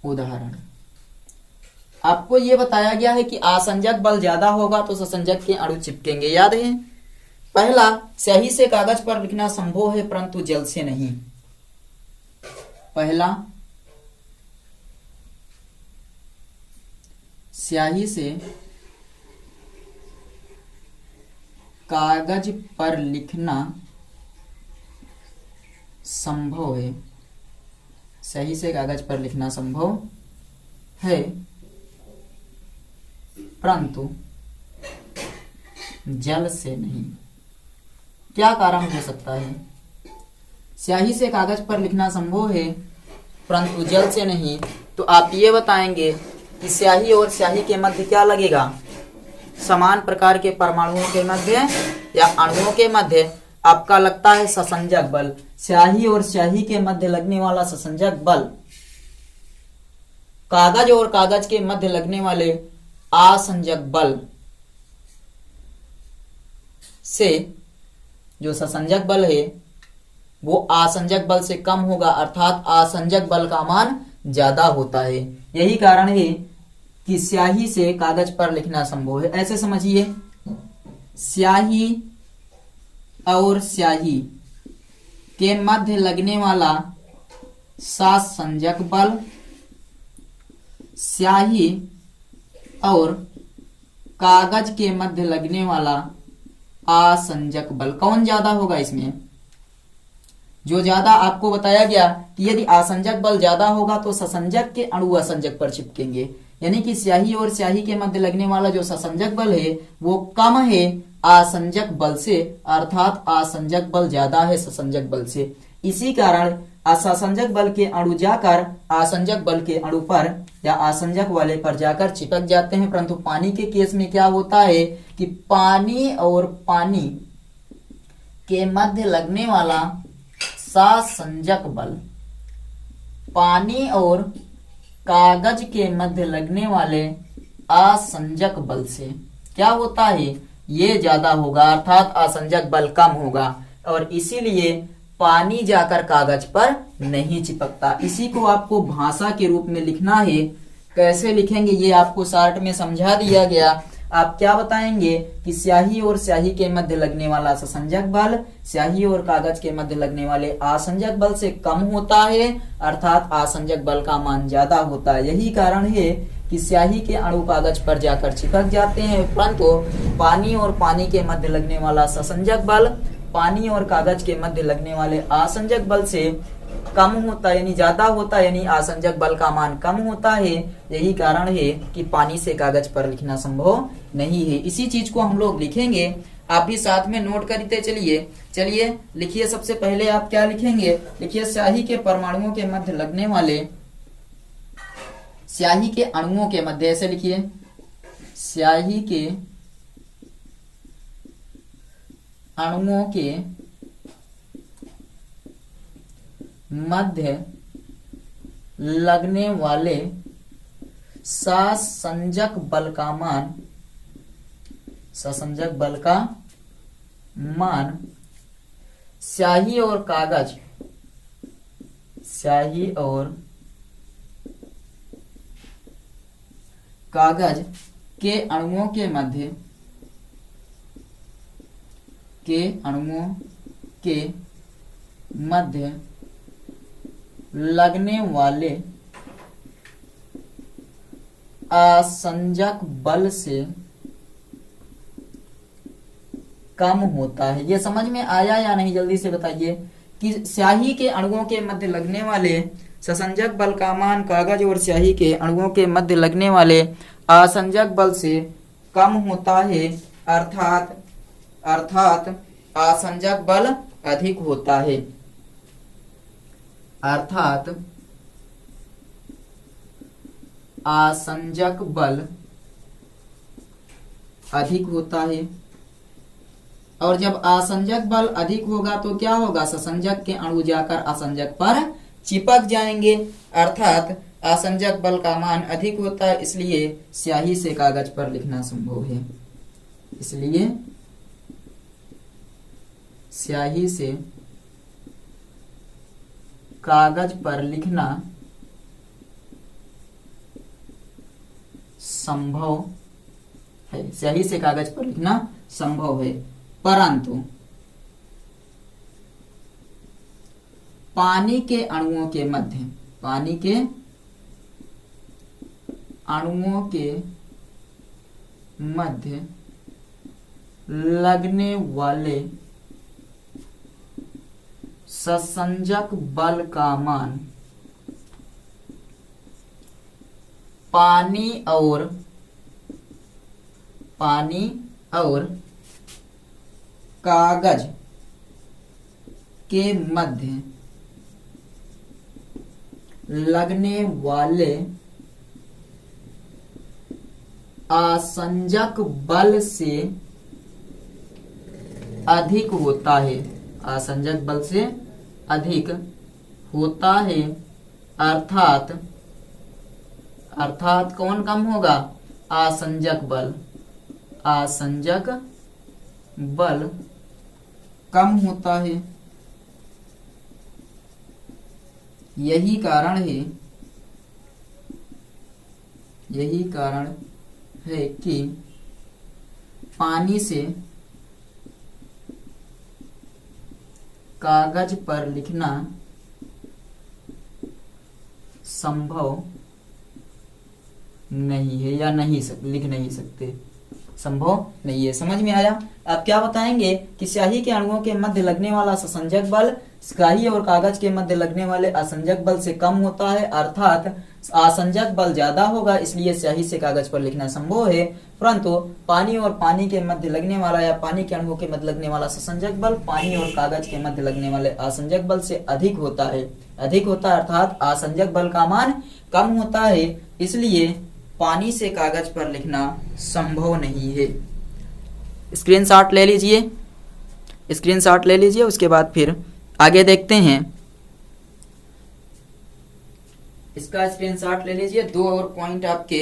उदाहरण। आपको यह बताया गया है कि असंजक बल ज्यादा होगा तो ससंजक के अणु चिपकेंगे। याद है, पहला, स्याही से कागज पर लिखना संभव है परंतु जल से नहीं। पहला, स्याही से कागज पर लिखना संभव है, स्याही से कागज पर लिखना संभव है परंतु जल से नहीं। क्या कारण हो सकता है? स्याही से कागज पर लिखना संभव है परंतु जल से नहीं, तो आप ये बताएंगे कि स्याही और स्याही के मध्य क्या लगेगा? समान प्रकार के परमाणुओं के मध्य या अणुओं के मध्य आपका लगता है ससंजक बल। स्याही और स्याही के मध्य लगने वाला ससंजक बल, कागज और कागज के मध्य लगने वाले असंजक बल से जो ससंजक बल है वो असंजक बल से कम होगा, अर्थात असंजक बल का मान ज्यादा होता है। यही कारण है कि स्याही से कागज पर लिखना संभव है। ऐसे समझिए, स्याही और स्याही के मध्य लगने वाला ससंजक बल, स्याही और कागज के मध्य लगने वाला असंजक बल, कौन ज्यादा होगा? इसमें जो ज्यादा आपको बताया गया कि यदि असंजक बल ज्यादा होगा तो ससंजक के अणु असंजक पर चिपकेंगे, यानी कि स्याही और स्याही के मध्य लगने वाला जो ससंजक बल है वो कम है असंजक बल से, अर्थात असंजक बल ज्यादा है ससंजक बल से। इसी कारण असंजक बल के अणु जाकर असंजक बल के अणु पर या असंजक वाले पर जाकर चिपक जाते हैं। परंतु पानी के केस में क्या होता है कि पानी और पानी के मध्य लगने वाला ससंजक बल पानी और कागज के मध्य लगने वाले असंजक बल से क्या होता है? ये ज्यादा होगा, अर्थात असंजक बल कम होगा और इसीलिए पानी जाकर कागज पर नहीं चिपकता। इसी को आपको भाषा के रूप में लिखना है। कैसे लिखेंगे ये आपको शार्ट में समझा दिया गया। आप क्या बताएंगे कि स्याही और स्याही के मध्य लगने वाला ससंजक बल स्याही और कागज के मध्य लगने वाले असंजक बल से कम होता है, अर्थात असंजक बल का मान ज्यादा होता है। यही कारण है कि स्याही के अणु कागज पर जाकर चिपक जाते हैं, परंतु पानी और पानी के मध्य लगने वाला ससंजक बल पानी और कागज के मध्य लगने वाले असंजक बल से कम होता है, यानी ज्यादा होता है, यानी असंजक बल का मान कम होता है। यही कारण है कि पानी से कागज पर लिखना संभव नहीं है। इसी चीज को हम लोग लिखेंगे, आप भी साथ में नोट करते चलिए। चलिए लिखिए, सबसे पहले आप क्या लिखेंगे? लिखिए, स्याही के परमाणुओं के मध्य लगने वाले स्याही के अणुओं के मध्य, ऐसे लिखिए, स्याही के अणुओं के मध्य लगने वाले ससंजक बल का मान ससंजक बल का मान स्याही और कागज स्याही और कागज के अणुओं के मध्य लगने वाले असंजक बल से कम होता है। ये समझ में आया या नहीं? जल्दी से बताइए कि स्याही के अणुओं के मध्य लगने वाले ससंजक बल का मान कागज और स्याही के अणुओं के मध्य लगने वाले असंजक बल से कम होता है, अर्थात असंजक बल अधिक होता है, अर्थात आसंजक बल अधिक होता है। और जब आसंजक बल अधिक होगा तो क्या होगा, ससंजक के अणु जाकर आसंजक पर चिपक जाएंगे, अर्थात आसंजक बल का मान अधिक होता है, इसलिए स्याही से कागज पर लिखना संभव है। इसलिए स्याही से कागज पर लिखना संभव है, स्याही से कागज पर लिखना संभव है। परंतु पानी के अणुओं के मध्य, पानी के अणुओं के मध्य लगने वाले ससंजक बल का मान पानी और कागज के मध्य लगने वाले आसंजक बल से अधिक होता है, आसंजक बल से अधिक होता है, अर्थात कौन कम होगा, आसंजक बल कम होता है। यही कारण है कि पानी से कागज पर लिखना संभव नहीं है, या लिख नहीं सकते, संभव नहीं है। समझ में आया? आप क्या बताएंगे कि स्याही के अणुओं के मध्य लगने वाला ससंजक बल स्याही और कागज के मध्य लगने वाले आसंजक बल से कम होता है, अर्थात आसंजक बल ज्यादा होगा, इसलिए स्याही से कागज पर लिखना संभव है। परंतु पानी और पानी के मध्य लगने वाला या पानी के अणुओं के मध्य लगने वाला ससंजक बल पानी और कागज के मध्य लगने वाले आसंजक बल से अधिक होता है, अर्थात आसंजक बल का मान कम होता है, इसलिए पानी से कागज पर लिखना संभव नहीं है। स्क्रीनशॉट ले लीजिए, उसके बाद फिर आगे देखते हैं। इसका स्क्रीनशॉट ले लीजिए। दो और पॉइंट आपके,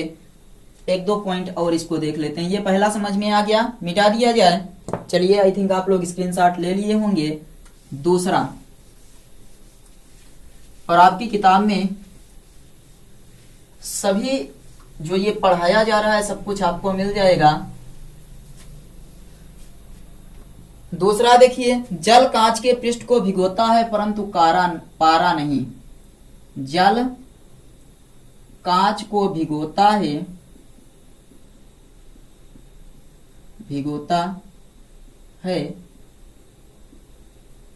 एक दो पॉइंट और इसको देख लेते हैं। ये पहला समझ में आ गया, मिटा दिया जाए। चलिए, आई थिंक आप लोग स्क्रीनशॉट ले लिए होंगे। दूसरा, और आपकी किताब में सभी जो ये पढ़ाया जा रहा है सब कुछ आपको मिल जाएगा। दूसरा देखिए, जल कांच के पृष्ठ को भिगोता है परंतु पारा नहीं। जल कांच को भिगोता है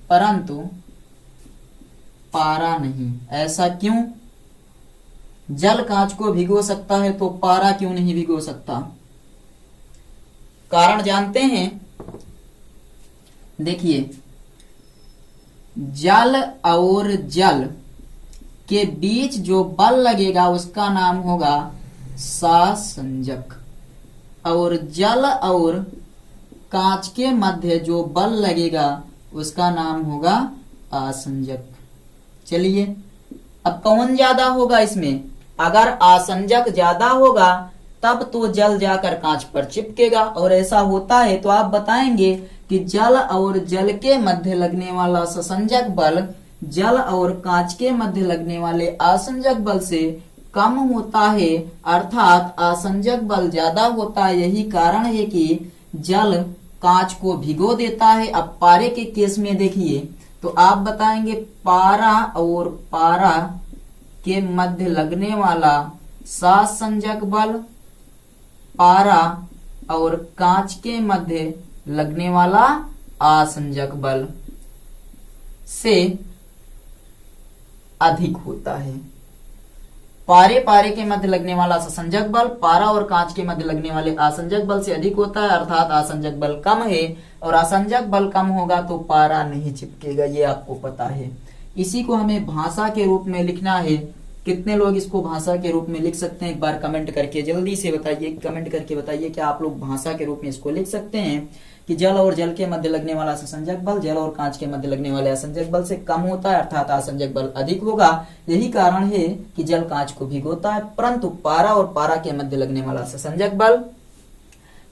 परंतु पारा नहीं। ऐसा क्यों? जल कांच को भिगो सकता है तो पारा क्यों नहीं भिगो सकता? कारण जानते हैं। देखिए, जल और जल के बीच जो बल लगेगा उसका नाम होगा सासंजक, और जल और कांच के मध्य जो बल लगेगा उसका नाम होगा आसंजक। चलिए, अब कौन ज्यादा होगा इसमें? अगर आसंजक ज्यादा होगा तब तो जल जाकर कांच पर चिपकेगा, और ऐसा होता है तो आप बताएंगे कि जल और जल के मध्य लगने वाला ससंजक बल जल और कांच के मध्य लगने वाले आसंजक बल से कम होता है, अर्थात आसंजक बल ज्यादा होता है। यही कारण है कि जल कांच को भिगो देता है। अब पारे के केस में देखिए तो आप बताएंगे पारा और पारा के मध्य लगने वाला सासंजक बल पारा और कांच के मध्य लगने वाला आसंजक बल से अधिक होता है। पारे के मध्य लगने वाला ससंजक बल पारा और कांच के मध्य लगने वाले आसंजक बल से अधिक होता है, अर्थात आसंजक बल कम है, और आसंजक बल कम होगा तो पारा नहीं चिपकेगा, ये आपको पता है। इसी को हमें भाषा के रूप में लिखना है कितने लोग इसको भाषा के रूप में लिख सकते हैं, एक बार कमेंट करके जल्दी से बताइए, कमेंट करके बताइए कि आप लोग भाषा के रूप में इसको लिख सकते हैं कि जल और जल के मध्य लगने वाला ससंजक बल जल और कांच के मध्य लगने वाले असंजक बल से कम होता है, अर्थात असंजक बल अधिक होगा। यही कारण है कि जल कांच को भिगोता है, परंतु पारा और पारा के मध्य लगने वाला ससंजक बल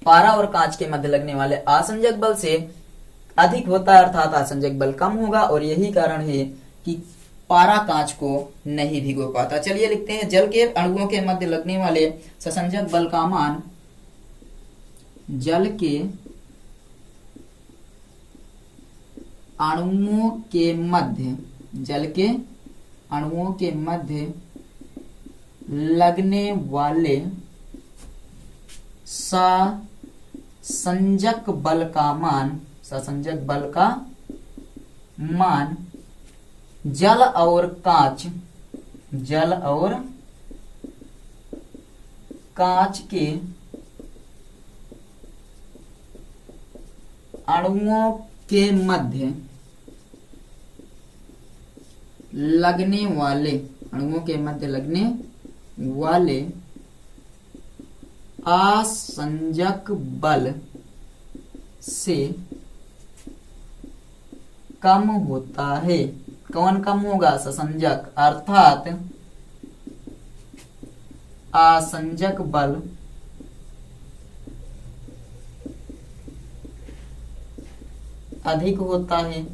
पारा और कांच के मध्य लगने वाले असंजक बल से अधिक होता है, अर्थात असंजक बल कम होगा। और यही कारण है कि पारा कांच को नहीं भिगो पाता। चलिए लिखते हैं, जल के अणुओं के मध्य लगने वाले ससंजक बल का मान जल के अणुओं के मध्य लगने वाले ससंजक बल का मान जल और कांच के अणुओं के मध्य लगने वाले असंजक बल से कम होता है। कौन कम होगा? ससंजक, अर्थात असंजक बल अधिक होता है।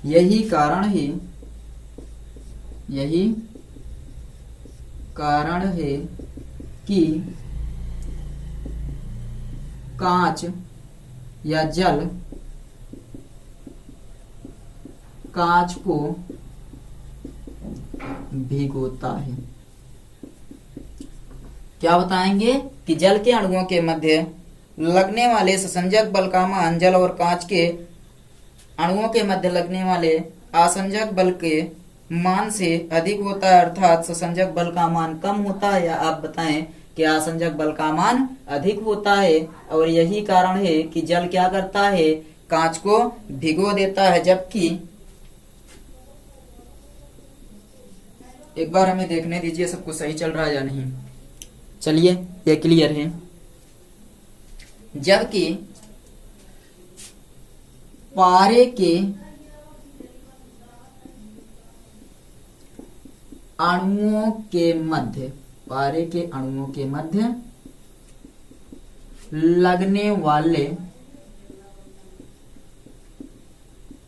यही कारण है कि कांच या जल कांच को भिगोता है। क्या बताएंगे कि जल के अणुओं के मध्य लगने वाले ससंजक बल का मान जल और कांच के अणुओं के मध्य लगने वाले असंजक बल के मान से अधिक होता है, अर्थात ससंजक बल का मान कम होता है। या आप बताएं कि असंजक बल का मान अधिक होता है। और यही कारण है कि जल क्या करता है? कांच को भिगो देता है। जबकि एक बार हमें देखने दीजिए सब कुछ सही चल रहा है या नहीं। चलिए ये क्लियर है। जबकि पारे के अणुओं के मध्य लगने वाले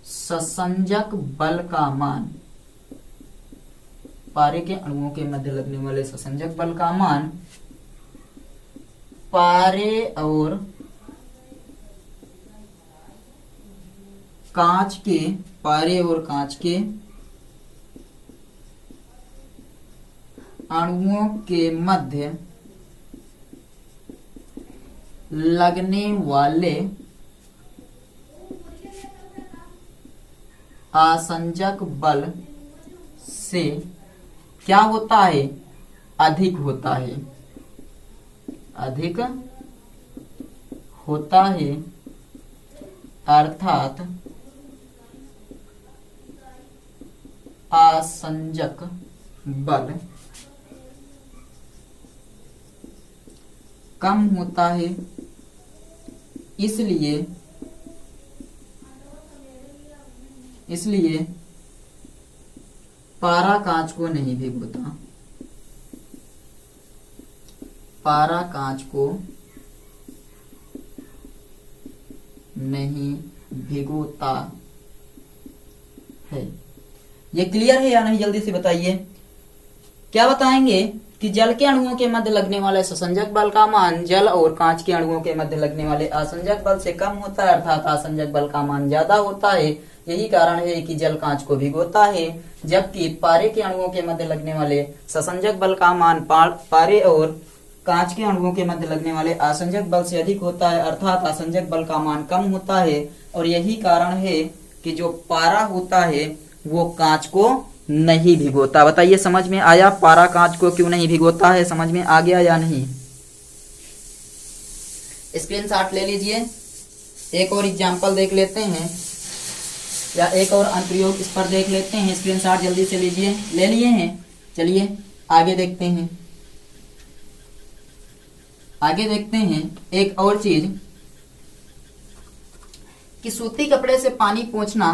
ससंजक बल का मान पारे के अणुओं के मध्य लगने वाले ससंजक बल का मान पारे और कांच के अणुओं के मध्य लगने वाले असंजक बल से क्या होता है? अधिक होता है, अर्थात असंजक बल कम होता है। इसलिए पारा कांच को नहीं भिगोता। पारा कांच को नहीं भिगोता है। ये क्लियर है या नहीं? जल्दी से बताइए। क्या बताएंगे कि जल के अणुओं के मध्य लगने वाले ससंजक बल का मान जल और कांच के अणुओं के मध्य लगने वाले असंजक बल से कम होता है, अर्थात असंजक बल का मान ज्यादा होता है। यही कारण है कि जल कांच को भिगोता है। जबकि पारे के अणुओं के मध्य लगने वाले ससंजक बल का मान पारे और कांच के अणुओं के मध्य लगने वाले असंजक बल से अधिक होता है, अर्थात असंजक बल का मान कम होता है। और यही कारण है कि जो पारा होता है वो कांच को नहीं भिगोता। बताइए समझ में आया? पारा कांच को क्यों नहीं भिगोता है, समझ में आ गया या नहीं? स्क्रीनशॉट ले लीजिए। एक और एग्जांपल देख लेते हैं। या एक और अनुप्रयोग इस पर देख लेते हैं। स्क्रीनशॉट जल्दी से लीजिए, ले लिए हैं। चलिए आगे देखते हैं। आगे देखते हैं एक और चीज कि सूती कपड़े से पानी पोंछना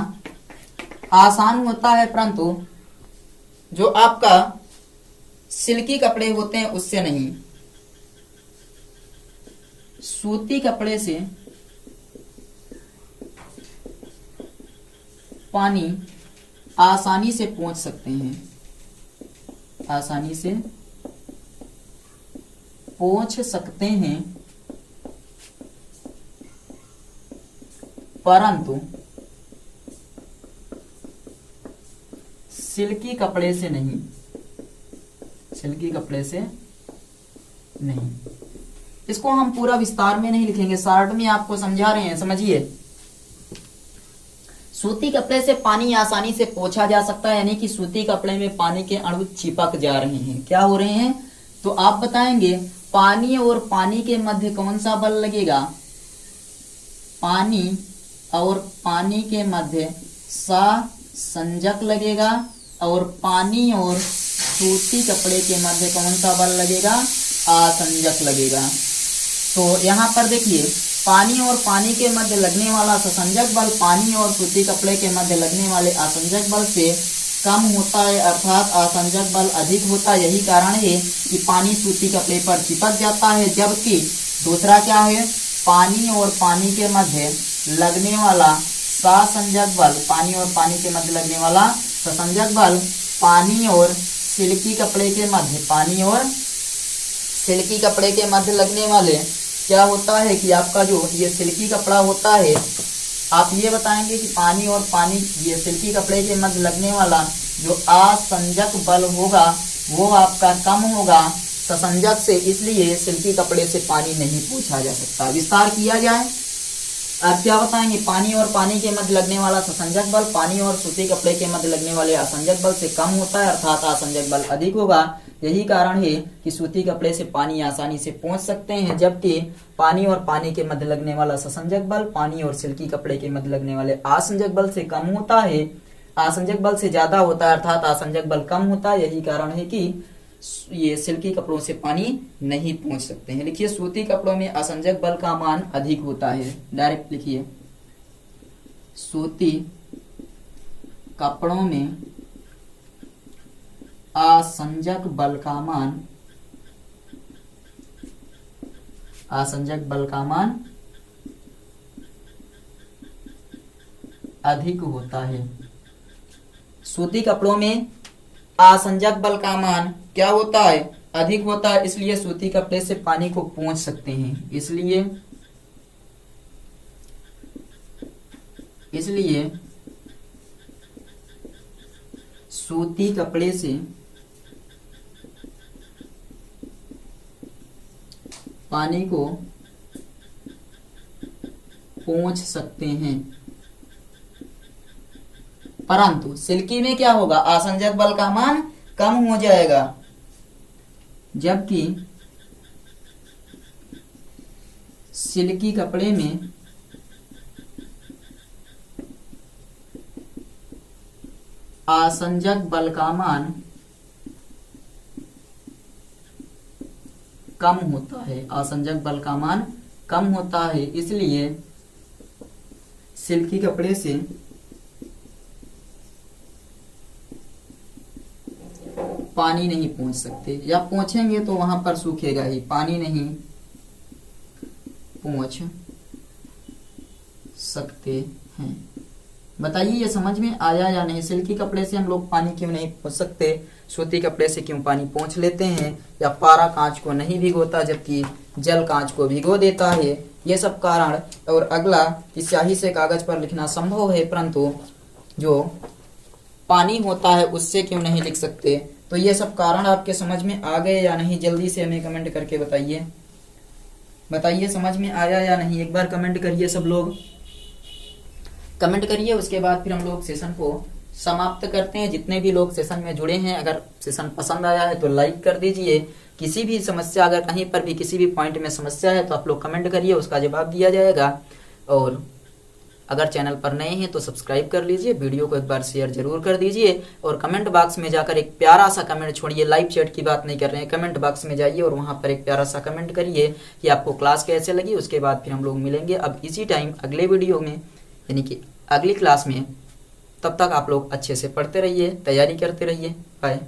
आसान होता है, परंतु जो आपका सिल्की कपड़े होते हैं उससे नहीं। सूती कपड़े से पानी आसानी से पोंछ सकते हैं, आसानी से पोंछ सकते हैं, परंतु सिल्की कपड़े से नहीं, सिल्की कपड़े से नहीं। इसको हम पूरा विस्तार में नहीं लिखेंगे, शॉर्ट में आपको समझा रहे हैं, समझिए। सूती कपड़े से पानी आसानी से पोंछा जा सकता है, यानी कि सूती कपड़े में पानी के अणु चिपक जा रहे हैं। क्या हो रहे हैं? तो आप बताएंगे पानी और पानी के मध्य कौन सा बल लगेगा? पानी और पानी के मध्य संजक लगेगा, और पानी और सूती कपड़े के मध्य कौन सा बल लगेगा? आसंजक लगेगा। तो यहाँ पर देखिए, पानी और पानी के मध्य लगने वाला ससंजक बल पानी और सूती कपड़े के मध्य लगने वाले आसंजक बल से कम होता है, अर्थात आसंजक बल अधिक होता है। यही कारण है कि पानी सूती कपड़े पर चिपक जाता है। जबकि दूसरा क्या है? पानी और पानी के मध्य लगने वाला ससंजक बल, पानी और पानी के मध्य लगने वाला ससंजक बल पानी और सिल्की कपड़े के मध्य, पानी और सिल्की कपड़े के मध्य लगने वाले क्या होता है कि आपका जो ये सिल्की कपड़ा होता है, आप ये बताएंगे कि पानी और पानी ये सिल्की कपड़े के मध्य लगने वाला जो आसंजक बल होगा वो आपका कम होगा ससंजक से, इसलिए सिल्की कपड़े से पानी नहीं पोंछा जा सकता। विस्तार किया जाए, आप क्या बताएंगे? पानी और पानी के मध्य लगने वाला ससंजक बल पानी और सूती कपड़े के मध्य लगने वाले आसंजक बल से कम होता है, अर्थात आसंजक बल अधिक होगा। यही कारण है कि सूती कपड़े से पानी आसानी से पोंछ सकते हैं, जबकि पानी और पानी के मध्य लगने वाला ससंजक बल पानी और सिल्की कपड़े के मध्य लगने वाले आसंजक बल से कम होता है, आसंजक बल से ज्यादा होता है, अर्थात आसंजक बल कम होता है। यही कारण है कि ये सिल्की कपड़ों से पानी नहीं पोंछ सकते हैं। लिखिए, सूती कपड़ों में आसंजक बल का मान अधिक होता है। डायरेक्ट लिखिए, सूती कपड़ों में आसंजक बल का मान, आसंजक बल का मान अधिक होता है। सूती कपड़ों में आसंजक बल का मान क्या होता है? अधिक होता है, इसलिए सूती कपड़े से पानी को पोंछ सकते हैं। इसलिए सूती कपड़े से पानी को पोंछ सकते हैं, परंतु सिल्की में क्या होगा? आसंजक बल का मान कम हो जाएगा, जबकि सिल्की कपड़े में आसंजक बल का मान कम होता है, आसंजक बल का मान कम होता है, इसलिए सिल्की कपड़े से पानी नहीं पोंछ सकते, या पोंछेंगे तो वहां पर सूखेगा ही, पानी नहीं पोंछ सकते हैं। बताइए ये समझ में आया या नहीं? सिल्की कपड़े से हम लोग पानी क्यों नहीं पोंछ सकते, सूती कपड़े से क्यों पानी पोंछ लेते हैं, या पारा कांच को नहीं भिगोता जबकि जल कांच को भिगो देता है, ये सब कारण। और अगला कि स्याही से कागज पर लिखना संभव है, परंतु जो पानी होता है उससे क्यों नहीं लिख सकते। तो ये सब कारण आपके समझ में आ गए या नहीं? जल्दी से हमें कमेंट करके बताइए, बताइए समझ में आया या नहीं? एक बार कमेंट करिए, सब लोग कमेंट करिए। उसके बाद फिर हम लोग सेशन को समाप्त करते हैं। जितने भी लोग सेशन में जुड़े हैं, अगर सेशन पसंद आया है तो लाइक कर दीजिए। किसी भी समस्या, अगर कहीं पर भी किसी भी पॉइंट में समस्या है तो आप लोग कमेंट करिए, उसका जवाब दिया जाएगा। और अगर चैनल पर नए हैं तो सब्सक्राइब कर लीजिए, वीडियो को एक बार शेयर जरूर कर दीजिए और कमेंट बॉक्स में जाकर एक प्यारा सा कमेंट छोड़िए। लाइव चैट की बात नहीं कर रहे हैं, कमेंट बॉक्स में जाइए और वहां पर एक प्यारा सा कमेंट करिए कि आपको क्लास कैसे लगी। उसके बाद फिर हम लोग मिलेंगे अब इसी टाइम अगले वीडियो में, यानी कि अगली क्लास में। तब तक आप लोग अच्छे से पढ़ते रहिए, तैयारी करते रहिए। बाय।